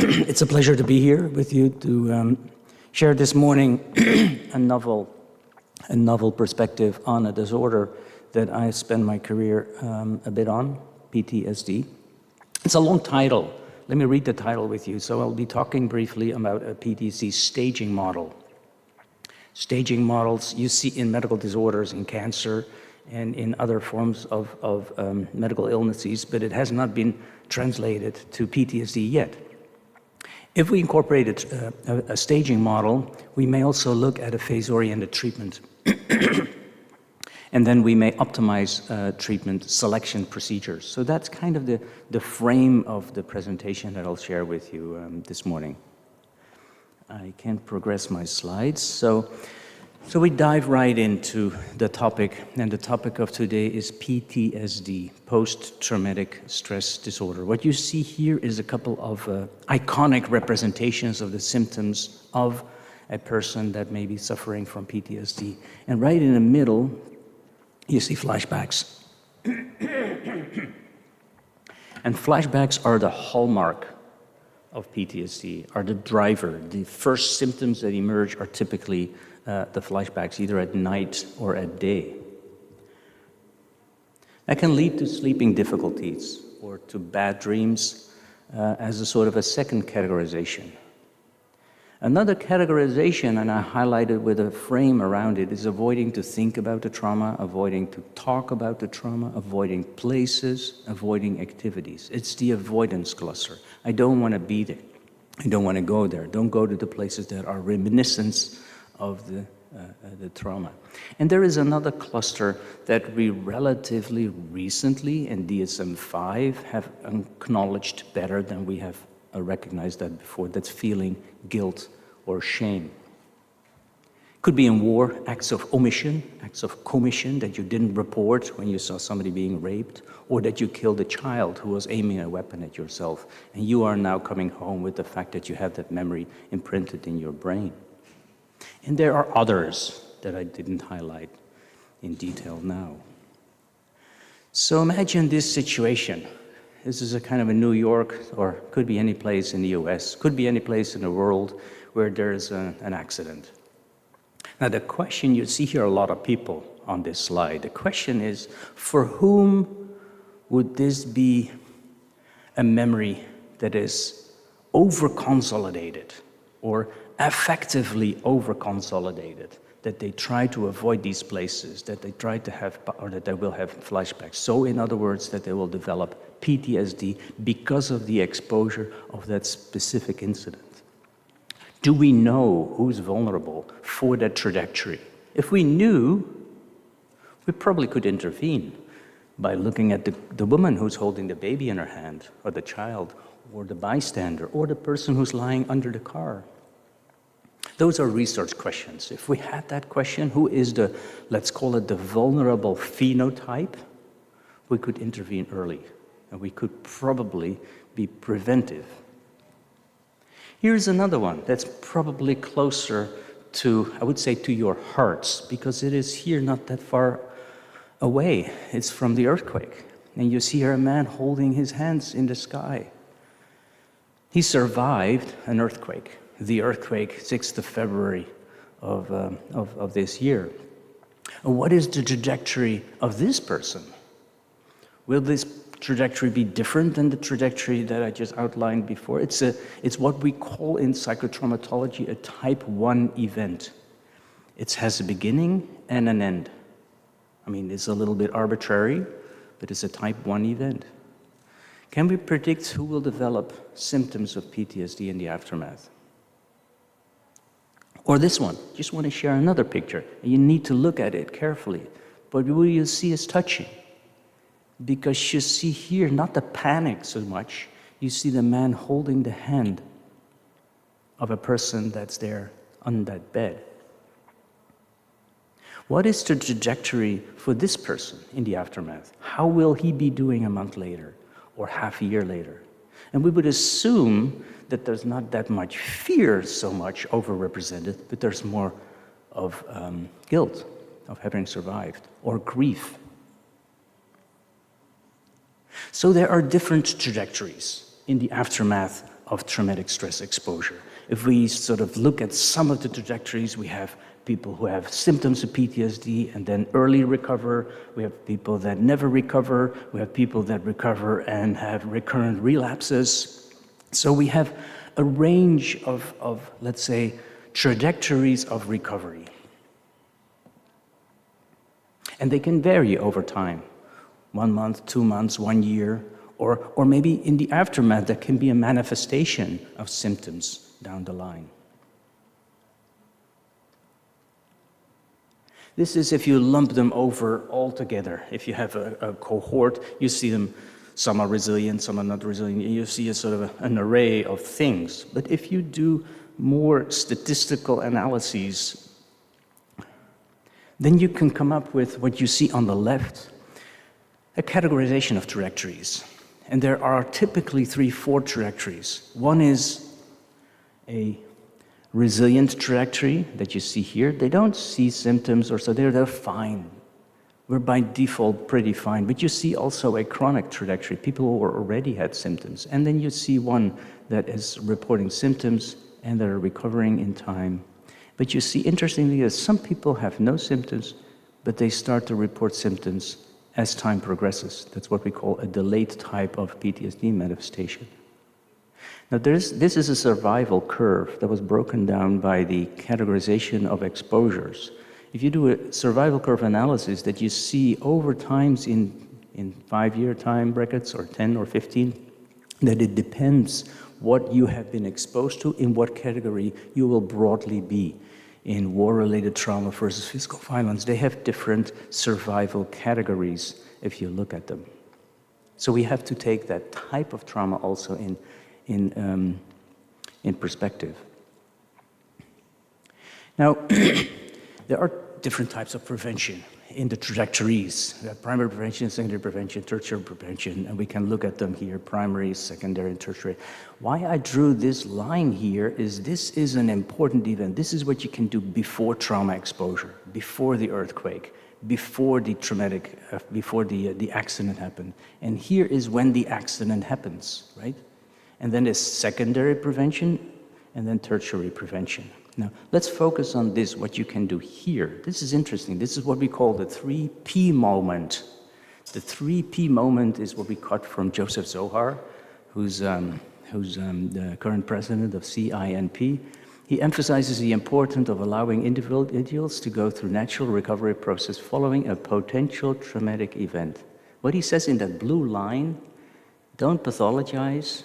It's a pleasure to be here with you to share this morning a novel perspective on a disorder that I spent my career a bit on, PTSD. It's a long title. Let me read the title with you. So I'll be talking briefly about a PTSD staging model. Staging models you see in medical disorders, in cancer, and in other forms of medical illnesses, but it has not been translated to PTSD yet. If we incorporated a staging model, we may also look at a phase-oriented treatment. And then we may optimize treatment selection procedures. So that's kind of the frame of the presentation that I'll share with you this morning. I can't progress my slides. So we dive right into the topic, and the topic of today is PTSD, post-traumatic stress disorder. What you see here is a couple of iconic representations of the symptoms of a person that may be suffering from PTSD. And right in the middle, you see flashbacks. And flashbacks are the hallmark of PTSD, are the driver. The first symptoms that emerge are typically the flashbacks, either at night or at day. That can lead to sleeping difficulties or to bad dreams as a sort of a second categorization. Another categorization, and I highlighted with a frame around it, is avoiding to think about the trauma, avoiding to talk about the trauma, avoiding places, avoiding activities. It's the avoidance cluster. I don't want to be there. I don't want to go there. Don't go to the places that are reminiscence of the trauma. And there is another cluster that we relatively recently in DSM-5 have acknowledged better than we have recognized that before. That's feeling guilt or shame. Could be in war, acts of omission, acts of commission that you didn't report when you saw somebody being raped, or that you killed a child who was aiming a weapon at yourself, and you are now coming home with the fact that you have that memory imprinted in your brain. And there are others that I didn't highlight in detail now. So imagine this situation. This is a kind of a New York, or could be any place in the US, could be any place in the world where there's an accident. Now the question, you see here a lot of people on this slide. The question is, for whom would this be a memory that is over-consolidated or affectively over-consolidated, that they try to avoid these places, that they try to have, or that they will have flashbacks. So in other words, that they will develop PTSD because of the exposure of that specific incident. Do we know who's vulnerable for that trajectory? If we knew, we probably could intervene by looking at the woman who's holding the baby in her hand, or the child, or the bystander, or the person who's lying under the car. Those are research questions. If we had that question, who is the, let's call it the vulnerable phenotype, we could intervene early, and we could probably be preventive. Here's another one that's probably closer to, I would say, to your hearts, because it is here not that far away. It's from the earthquake. And you see here a man holding his hands in the sky. He survived an earthquake. The earthquake, 6th of February of this year. And what is the trajectory of this person? Will this trajectory be different than the trajectory that I just outlined before? It's what we call in psychotraumatology a type 1 event. It has a beginning and an end. I mean, it's a little bit arbitrary, but it's a type 1 event. Can we predict who will develop symptoms of PTSD in the aftermath? Or this one, just want to share another picture. And you need to look at it carefully. But what you see is touching. Because you see here, not the panic so much, you see the man holding the hand of a person that's there on that bed. What is the trajectory for this person in the aftermath? How will he be doing a month later or half a year later? And we would assume that there's not that much fear so much overrepresented, but there's more of guilt of having survived, or grief. So there are different trajectories in the aftermath of traumatic stress exposure. If we sort of look at some of the trajectories, we have people who have symptoms of PTSD and then early recover. We have people that never recover. We have people that recover and have recurrent relapses. So we have a range of let's say, trajectories of recovery. And they can vary over time. 1 month, 2 months, 1 year, or maybe in the aftermath, there can be a manifestation of symptoms down the line. This is if you lump them over all together. If you have a cohort, you see them, some are resilient, some are not resilient. You see a sort of an array of things. But if you do more statistical analyses, then you can come up with what you see on the left, a categorization of trajectories. And there are typically 3-4 trajectories. One is a resilient trajectory that you see here. They don't see symptoms or so, they're fine. We're by default pretty fine. But you see also a chronic trajectory, people who already had symptoms. And then you see one that is reporting symptoms and that are recovering in time. But you see, interestingly, that some people have no symptoms, but they start to report symptoms as time progresses. That's what we call a delayed type of PTSD manifestation. Now, this is a survival curve that was broken down by the categorization of exposures. If you do a survival curve analysis that you see over times in 5-year time brackets or 10 or 15, that it depends what you have been exposed to, in what category you will broadly be. In war-related trauma versus physical violence, they have different survival categories if you look at them. So we have to take that type of trauma also in perspective. Now, there are different types of prevention in the trajectories. We have primary prevention, secondary prevention, tertiary prevention, and we can look at them here, primary, secondary, and tertiary. Why I drew this line here is this is an important event. This is what you can do before trauma exposure, before the earthquake, before the traumatic, before the accident happened. And here is when the accident happens, right? And then there's secondary prevention, and then tertiary prevention. Now, let's focus on this, what you can do here. This is interesting. This is what we call the 3P moment. The 3P moment is what we cut from Joseph Zohar, who's the current president of CINP. He emphasizes the importance of allowing individuals to go through natural recovery process following a potential traumatic event. What he says in that blue line, don't pathologize,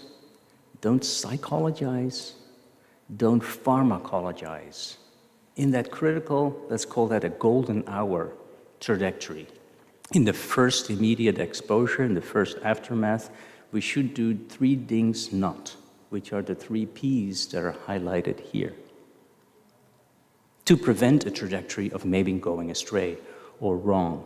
don't psychologize, don't pharmacologize. In that critical, let's call that a golden hour trajectory. In the first immediate exposure, in the first aftermath, we should do 3 things not, which are the 3 Ps that are highlighted here, to prevent a trajectory of maybe going astray or wrong.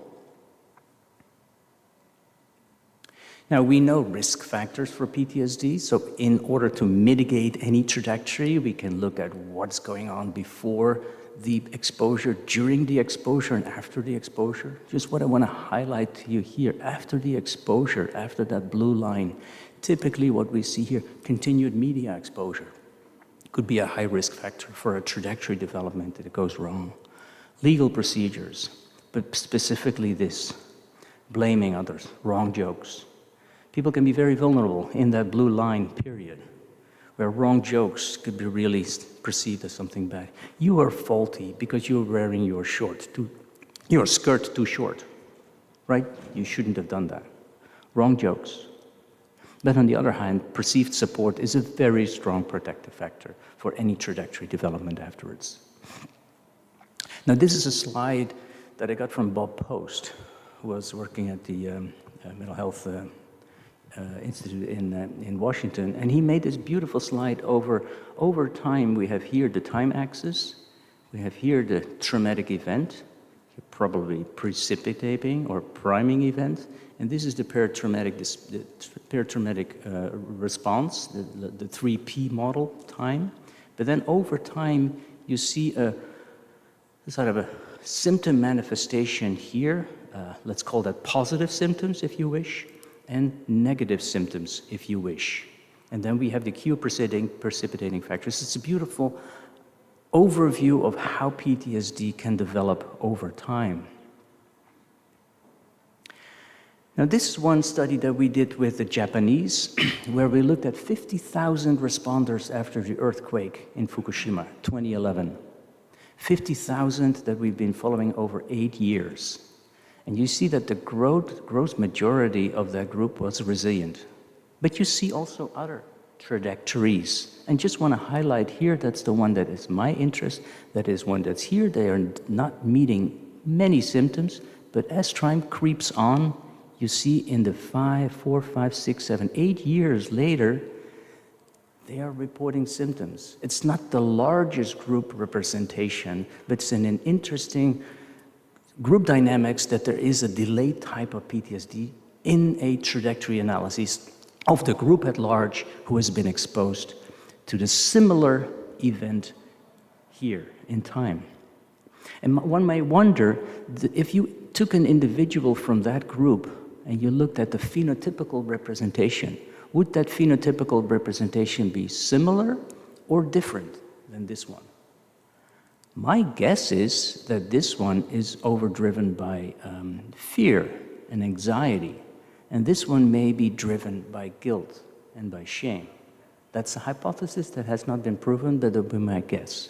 Now, we know risk factors for PTSD, so in order to mitigate any trajectory, we can look at what's going on before the exposure, during the exposure, and after the exposure. Just what I want to highlight to you here, after the exposure, after that blue line, typically what we see here, continued media exposure, could be a high risk factor for a trajectory development that goes wrong. Legal procedures, but specifically this, blaming others, wrong jokes. People can be very vulnerable in that blue line period, where wrong jokes could be really perceived as something bad. You are faulty because you're wearing your skirt too short, right? You shouldn't have done that. Wrong jokes. But on the other hand, perceived support is a very strong protective factor for any trajectory development afterwards. Now, this is a slide that I got from Bob Post, who was working at the Mental Health Institute in Washington, and he made this beautiful slide over time. We have here the time axis, we have here the traumatic event, probably precipitating or priming event, and this is the paratraumatic response, the 3P model time. But then over time, you see a sort of a symptom manifestation here. Let's call that positive symptoms, if you wish, and negative symptoms, if you wish. And then we have the Q precipitating factors. It's a beautiful overview of how PTSD can develop over time. Now, this is one study that we did with the Japanese, where we looked at 50,000 responders after the earthquake in Fukushima, 2011. 50,000 that we've been following over 8 years. And you see that the gross majority of that group was resilient. But you see also other trajectories. And just want to highlight here, that's the one that is my interest, that is one that's here. They are not meeting many symptoms, but as time creeps on, you see in the 4, 5, 6, 7, 8 years later, they are reporting symptoms. It's not the largest group representation, but it's an interesting group dynamics that there is a delayed type of PTSD in a trajectory analysis of the group at large who has been exposed to the similar event here in time. And one may wonder, if you took an individual from that group and you looked at the phenotypical representation, would that phenotypical representation be similar or different than this one? My guess is that this one is overdriven by fear and anxiety, and this one may be driven by guilt and by shame. That's a hypothesis that has not been proven, but that would be my guess.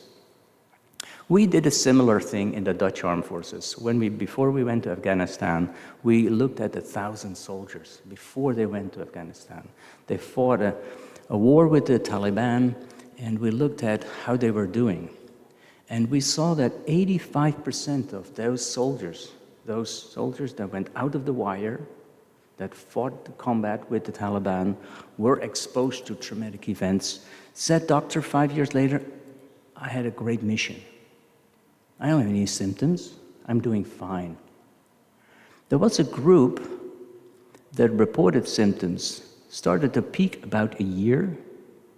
We did a similar thing in the Dutch Armed Forces. Before we went to Afghanistan, we looked at 1,000 soldiers before they went to Afghanistan. They fought a war with the Taliban, and we looked at how they were doing. And we saw that 85% of those soldiers that went out of the wire, that fought the combat with the Taliban, were exposed to traumatic events, said, "Doctor, 5 years later, I had a great mission. I don't have any symptoms. I'm doing fine." There was a group that reported symptoms, started to peak about a year,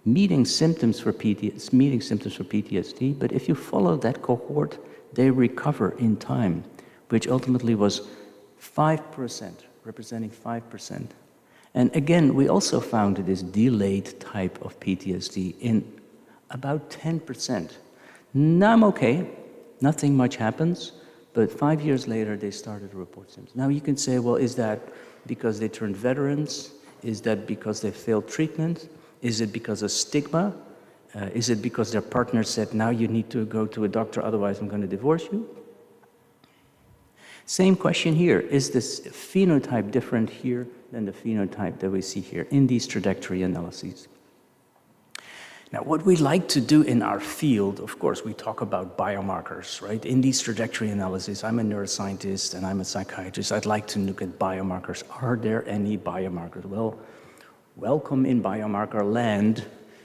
meeting symptoms for PTSD, but if you follow that cohort, they recover in time, which ultimately was 5%, representing 5%. And again, we also found this delayed type of PTSD in about 10%. Now I'm okay. Nothing much happens, but 5 years later, they started to report symptoms. Now you can say, well, is that because they turned veterans? Is that because they failed treatment? Is it because of stigma? Is it because their partner said, now you need to go to a doctor, otherwise I'm going to divorce you? Same question here. Is this phenotype different here than the phenotype that we see here in these trajectory analyses? Now, what we like to do in our field, of course, we talk about biomarkers, right? In these trajectory analyses, I'm a neuroscientist and I'm a psychiatrist. I'd like to look at biomarkers. Are there any biomarkers? Well, welcome in biomarker land,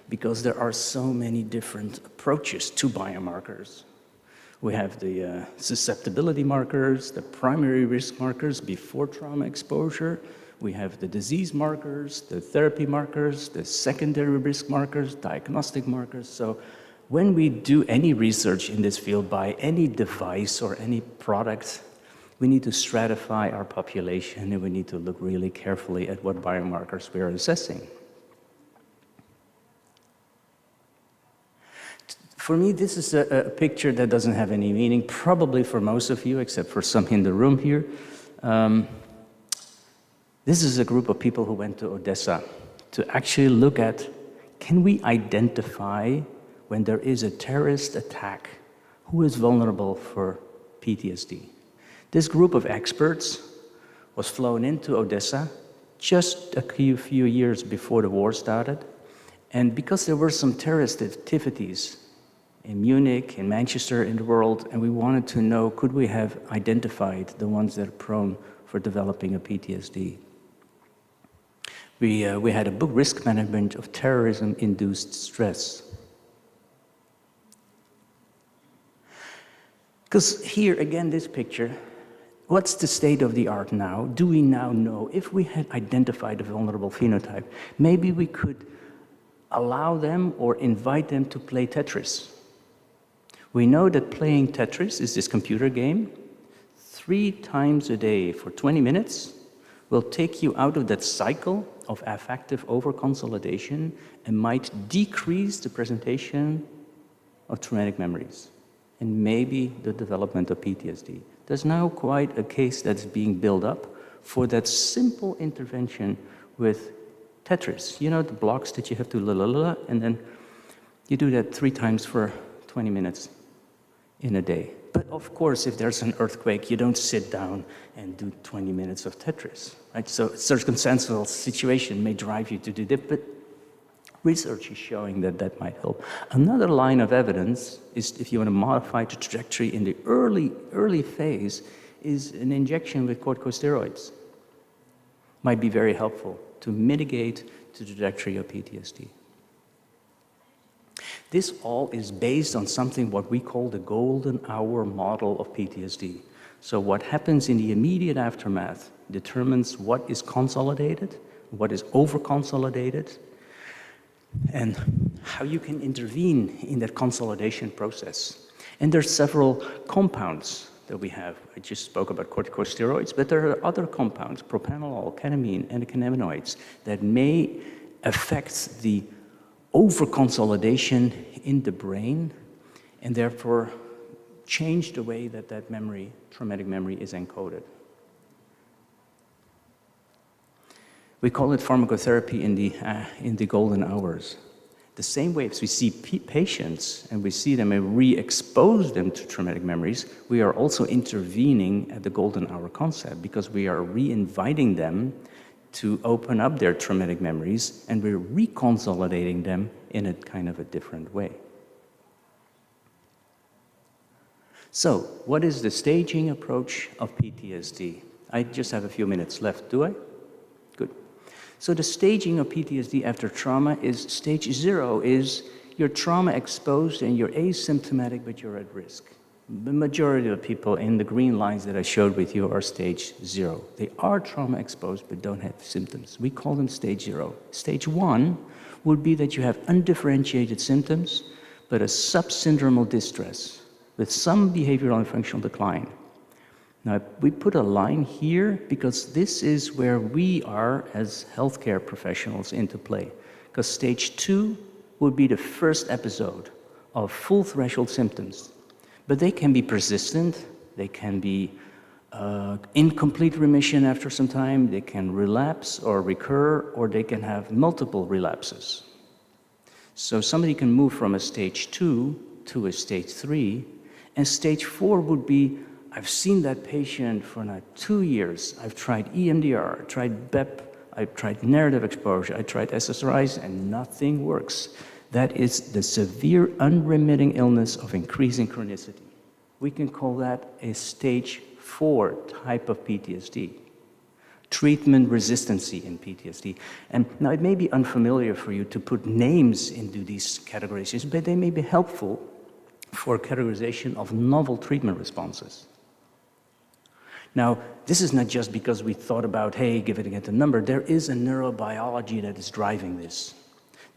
because there are so many different approaches to biomarkers. We have the susceptibility markers, the primary risk markers before trauma exposure. We have the disease markers, the therapy markers, the secondary risk markers, diagnostic markers. So when we do any research in this field by any device or any product, we need to stratify our population, and we need to look really carefully at what biomarkers we are assessing. For me, this is a picture that doesn't have any meaning, probably for most of you, except for some in the room here. This is a group of people who went to Odessa to actually look at, can we identify when there is a terrorist attack, who is vulnerable for PTSD? This group of experts was flown into Odessa just a few years before the war started. And because there were some terrorist activities in Munich, in Manchester, in the world, and we wanted to know, could we have identified the ones that are prone for developing a PTSD? We had a book, Risk Management of Terrorism-Induced Stress. Because here, again, this picture, what's the state of the art now? Do we now know, if we had identified a vulnerable phenotype, maybe we could allow them or invite them to play Tetris. We know that playing Tetris is this computer game 3 times a day for 20 minutes will take you out of that cycle of affective overconsolidation and might decrease the presentation of traumatic memories and maybe the development of PTSD. There's now quite a case that's being built up for that simple intervention with Tetris. You know, the blocks that you have to la, and then you do that 3 times for 20 minutes in a day. But of course, if there's an earthquake, you don't sit down and do 20 minutes of Tetris, right? So circumstantial situation may drive you to do that, but research is showing that that might help. Another line of evidence is, if you want to modify the trajectory in the early phase, is an injection with corticosteroids. Might be very helpful to mitigate the trajectory of PTSD. This all is based on something what we call the golden hour model of PTSD. So what happens in the immediate aftermath determines what is consolidated, what is over-consolidated, and how you can intervene in that consolidation process. And there's several compounds that we have. I just spoke about corticosteroids, but there are other compounds, propranolol, ketamine, and cannabinoids, that may affect the over-consolidation in the brain and therefore change the way that that memory, traumatic memory, is encoded. We call it pharmacotherapy in the golden hours. The same way as we see patients and we see them and re-expose them to traumatic memories, we are also intervening at the golden hour concept because we are re-inviting them to open up their traumatic memories, and we're reconsolidating them in a kind of a different way. So, what is the staging approach of PTSD? I just have a few minutes left, do I? Good. So the staging of PTSD after trauma is, stage 0 is you're trauma exposed and you're asymptomatic, but you're at risk. The majority of people in the green lines that I showed with you are stage 0. They are trauma exposed but don't have symptoms. We call them stage 0. Stage 1 would be that you have undifferentiated symptoms but a subsyndromal distress with some behavioral and functional decline. Now, we put a line here because this is where we are as healthcare professionals into play. Because stage 2 would be the first episode of full threshold symptoms. But they can be persistent, they can be incomplete remission after some time, they can relapse or recur, or they can have multiple relapses. So somebody can move from a stage 2 to a stage 3, and stage 4 would be, I've seen that patient for now 2 years, I've tried EMDR, I tried BEP, I've tried narrative exposure, I tried SSRIs, and nothing works. That is the severe unremitting illness of increasing chronicity. We can call that a stage 4 type of PTSD. Treatment resistancy in PTSD. And now it may be unfamiliar for you to put names into these categorizations, but they may be helpful for categorization of novel treatment responses. Now, this is not just because we thought about, hey, give it a number. There is a neurobiology that is driving this.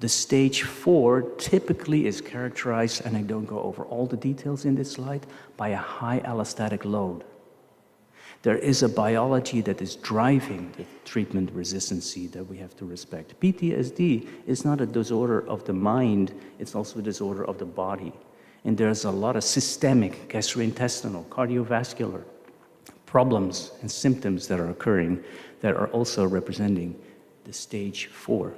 The stage 4 typically is characterized, and I don't go over all the details in this slide, by a high allostatic load. There is a biology that is driving the treatment resistancy that we have to respect. PTSD is not a disorder of the mind, it's also a disorder of the body. And there's a lot of systemic, gastrointestinal, cardiovascular problems and symptoms that are occurring that are also representing the stage 4.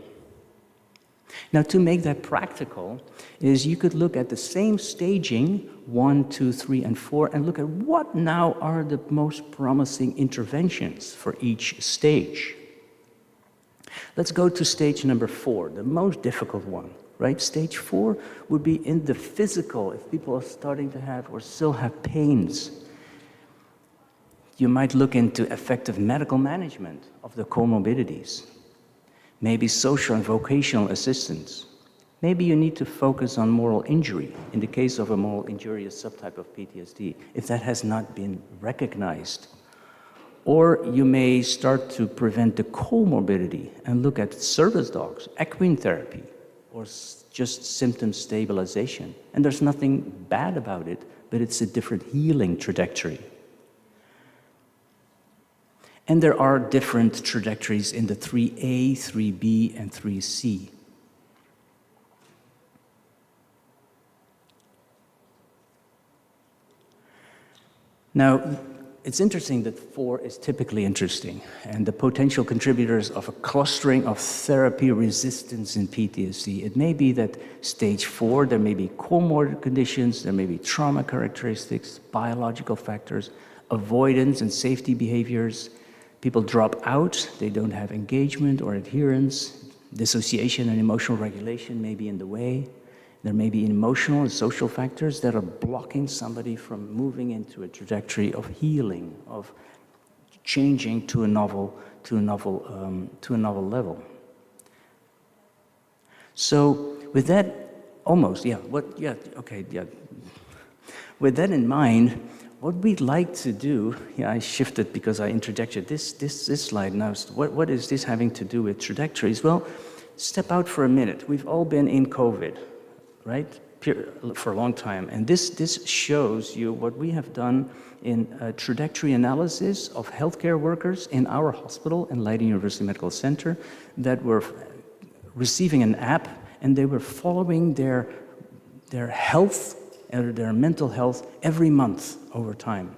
Now, to make that practical, is you could look at the same staging, 1, 2, 3, and 4, and look at what now are the most promising interventions for each stage. Let's go to stage number 4, the most difficult one, right? Stage 4 would be in the physical, if people are starting to have or still have pains. You might look into effective medical management of the comorbidities. Maybe social and vocational assistance. Maybe you need to focus on moral injury in the case of a moral injurious subtype of PTSD, if that has not been recognized. Or you may start to prevent the comorbidity and look at service dogs, equine therapy, or just symptom stabilization. And there's nothing bad about it, but it's a different healing trajectory. And there are different trajectories in the 3A, 3B, and 3C. Now, it's interesting that 4 is typically interesting, and the potential contributors of a clustering of therapy resistance in PTSD. It may be that stage 4, there may be comorbid conditions, there may be trauma characteristics, biological factors, avoidance and safety behaviors. People drop out, they don't have engagement or adherence. Dissociation and emotional regulation may be in the way. There may be emotional and social factors that are blocking somebody from moving into a trajectory of healing, of changing to a novel level. So with that, With that in mind, what we'd like to do, I shifted because I interjected this slide now. What is this having to do with trajectories? Well, step out for a minute. We've all been in COVID, right, for a long time. And this shows you what we have done in trajectory analysis of healthcare workers in our hospital in Leiden University Medical Center that were receiving an app, and they were following their health and their mental health every month over time.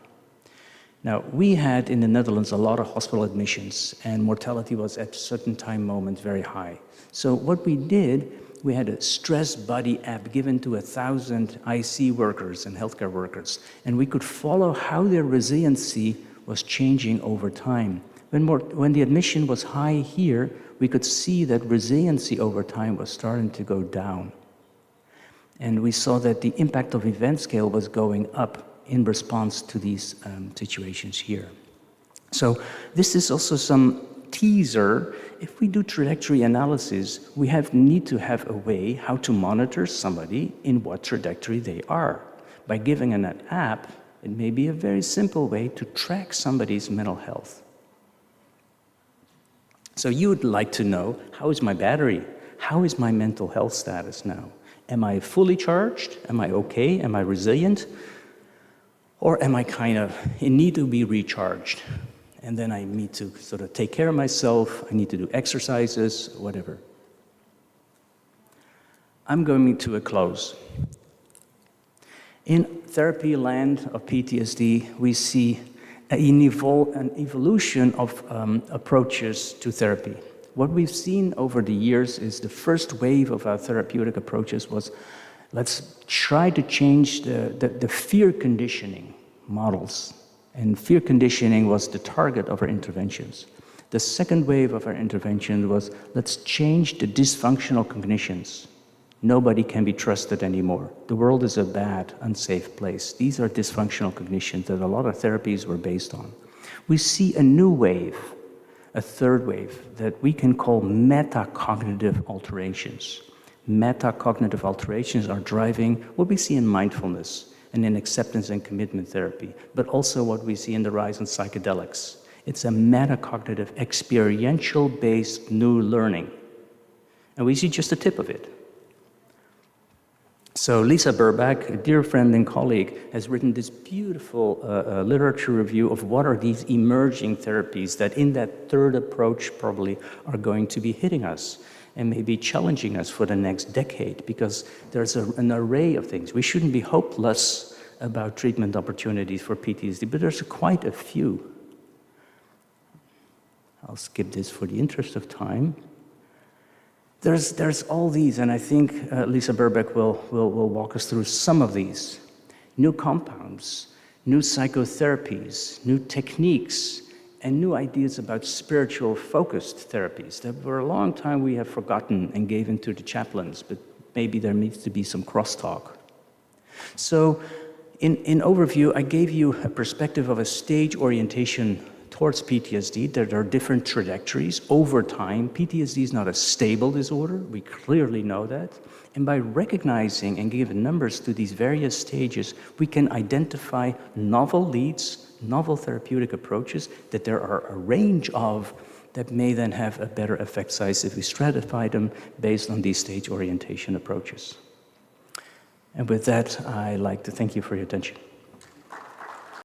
Now, we had in the Netherlands a lot of hospital admissions, and mortality was at certain time moments very high. So what we did, we had a stress buddy app given to 1,000 IC workers and healthcare workers, and we could follow how their resiliency was changing over time. When the admission was high here, we could see that resiliency over time was starting to go down. And we saw that the impact of event scale was going up in response to these situations here. So this is also some teaser. If we do trajectory analysis, we need to have a way how to monitor somebody in what trajectory they are. By giving an app, it may be a very simple way to track somebody's mental health. So you would like to know, how is my battery? How is my mental health status now? Am I fully charged? Am I okay? Am I resilient? Or am I kind of in need to be recharged? And then I need to sort of take care of myself, I need to do exercises, whatever. I'm going to a close. In therapy land of PTSD, we see an evolution of approaches to therapy. What we've seen over the years is the first wave of our therapeutic approaches was, let's try to change the fear conditioning models. And fear conditioning was the target of our interventions. The second wave of our intervention was, let's change the dysfunctional cognitions. Nobody can be trusted anymore. The world is a bad, unsafe place. These are dysfunctional cognitions that a lot of therapies were based on. We see a new wave, a third wave, that we can call metacognitive alterations. Metacognitive alterations are driving what we see in mindfulness and in acceptance and commitment therapy, but also what we see in the rise in psychedelics. It's a metacognitive, experiential-based new learning. And we see just the tip of it. So Lisa Burbach, a dear friend and colleague, has written this beautiful literature review of what are these emerging therapies that in that third approach probably are going to be hitting us and maybe challenging us for the next decade, because there's an array of things. We shouldn't be hopeless about treatment opportunities for PTSD, but there's quite a few. I'll skip this for the interest of time. There's all these, and I think Lisa Burbach will walk us through some of these. New compounds, new psychotherapies, new techniques, and new ideas about spiritual focused therapies that for a long time we have forgotten and gave into the chaplains, but maybe there needs to be some crosstalk. So in overview, I gave you a perspective of a stage orientation towards PTSD. There are different trajectories over time. PTSD is not a stable disorder. We clearly know that. And by recognizing and giving numbers to these various stages, we can identify novel leads, novel therapeutic approaches that there are a range of that may then have a better effect size if we stratify them based on these stage orientation approaches. And with that, I'd like to thank you for your attention.